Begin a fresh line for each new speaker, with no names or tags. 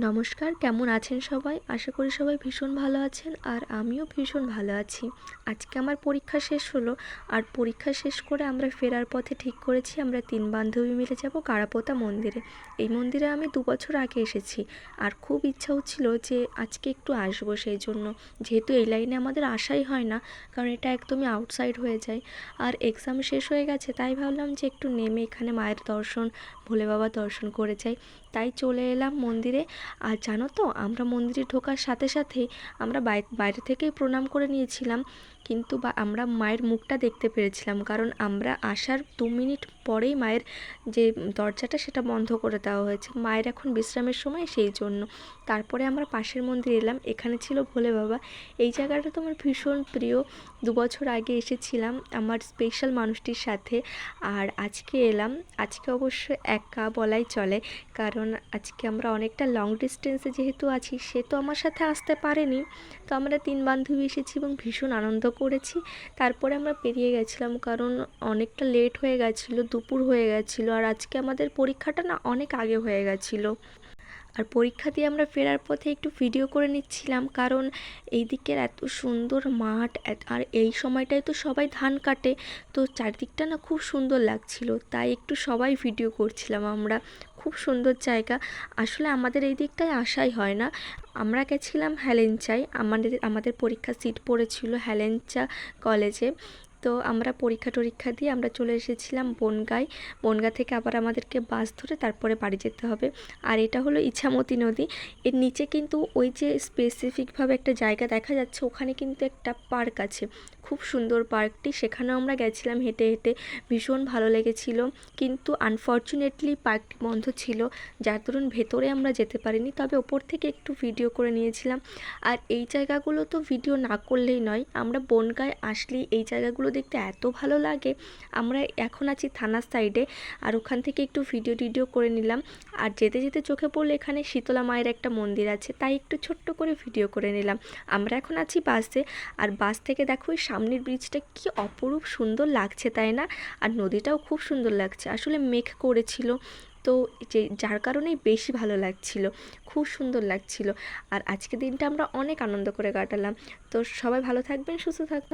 নমস্কার, কেমন আছেন সবাই? আশা করি সবাই ভীষণ ভালো আছেন আর আমিও ভীষণ ভালো আছি। আজকে আমার পরীক্ষা শেষ হলো আর পরীক্ষা শেষ করে আমরা ফেরার পথে ঠিক করেছি আমরা ৩ বান্ধবী মিলে যাব কাড়াপোতা মন্দিরে। এই মন্দিরে আমি ২ বছর আগে এসেছি আর খুব ইচ্ছা হচ্ছিল যে আজকে একটু আসবো সেই জন্য। যেহেতু এই লাইনে আমাদের আসাই হয় না, কারণ এটা একদমই আউটসাইড হয়ে যায় আর এক্সাম শেষ হয়ে গেছে, তাই ভাবলাম যে একটু নেমে এখানে মায়ের দর্শন, ভোলে বাবার দর্শন করে যাই। তাই চলে এলাম মন্দিরে। আর জানো তো, আমরা মন্দিরে ঢোকার সাথে সাথেই আমরা বাইরে থেকেই প্রণাম করে নিয়েছিলাম, কিন্তু আমরা মায়ের মুখটা দেখতে পেরেছিলাম, কারণ আমরা আসার 2 মিনিট পরেই মায়ের যে দরজাটা সেটা বন্ধ করে দেওয়া হয়েছে। মায়ের এখন বিশ্রামের সময়, সেই জন্য। তারপরে আমরা পাশের মন্দিরে এলাম, এখানে ছিল ভোলে বাবা। এই জায়গাটা তো আমার ভীষণ প্রিয়। 2 বছর আগে এসেছিলাম আমার স্পেশাল মানুষটির সাথে, আর আজকে এলাম। আজকে অবশ্য একা বলাই চলে, কারণ আজকে আমরা অনেকটা লং ডিস্টেন্সে যেহেতু আছি, সে তো আমার সাথে আসতে পারেনি। তো আমরা 3 বান্ধবী এসেছি এবং ভীষণ আনন্দ করেছি। তারপরে আমরা বেরিয়ে গেছিলাম, কারণ অনেকটা লেট হয়ে গেছিলো, দুপুর হয়ে গেছিলো আর আজকে আমাদের পরীক্ষাটা না অনেক আগে হয়ে গেছিলো। আর পরীক্ষা দিয়ে আমরা ফেরার পথে একটু ভিডিও করে নিচ্ছিলাম, কারণ এই দিকের এত সুন্দর মাঠ, আর এই সময়টায় তো সবাই ধান কাটে, তো চারদিকটা না খুব সুন্দর লাগছিল, তাই একটু সবাই ভিডিও করছিলাম আমরা। খুব সুন্দর জায়গা। আসলে আমাদের এই দিকটায় আসাই হয় না। আমরা গেছিলাম হেলেঞ্চায়, আমাদের পরীক্ষার সিট পড়েছিল হেলেঞ্চা কলেজে। তো আমরা পরীক্ষা দিয়ে আমরা চলে এসেছিলাম বনগাঁয়। বনগাঁ থেকে আবার আমাদেরকে বাস ধরে তারপরে বাড়ি যেতে হবে। আর এটা হলো ইছামতি নদী। এর নিচে কিন্তু ওই যে স্পেসিফিকভাবে একটা জায়গা দেখা যাচ্ছে, ওখানে কিন্তু একটা পার্ক আছে, খুব সুন্দর পার্কটি। সেখানেও আমরা গেছিলাম হেঁটে হেঁটে, ভীষণ ভালো লেগেছিল। কিন্তু আনফর্চুনেটলি পার্কটি বন্ধ ছিল, যার দরুন ভেতরে আমরা যেতে পারিনি, তবে ওপর থেকে একটু ভিডিও করে নিয়েছিলাম। আর এই জায়গাগুলো তো ভিডিও না করলেই নয়, আমরা বনগাঁয় আসলেই এই জায়গাগুলো দেখতে এত ভালো লাগে। আমরা এখন আছি থানার সাইডে, আর ওখান থেকে একটু ভিডিও করে নিলাম। আর যেতে যেতে চোখে পড়লো এখানে শীতলা মায়ের একটা মন্দির আছে, তাই একটু ছোট্ট করে ভিডিও করে নিলাম। আমরা এখন আছি বাসে, আর বাস থেকে দেখো ওই সামনের ব্রিজটা কি অপরূপ সুন্দর লাগছে, তাই না? আর নদীটাও খুব সুন্দর লাগছে, আসলে মেঘ করেছিল তো, যার কারণেই বেশি ভালো লাগছিল, খুব সুন্দর লাগছিল। আর আজকের দিনটা আমরা অনেক আনন্দ করে কাটালাম। তো সবাই ভালো থাকবেন, সুস্থ থাকবেন।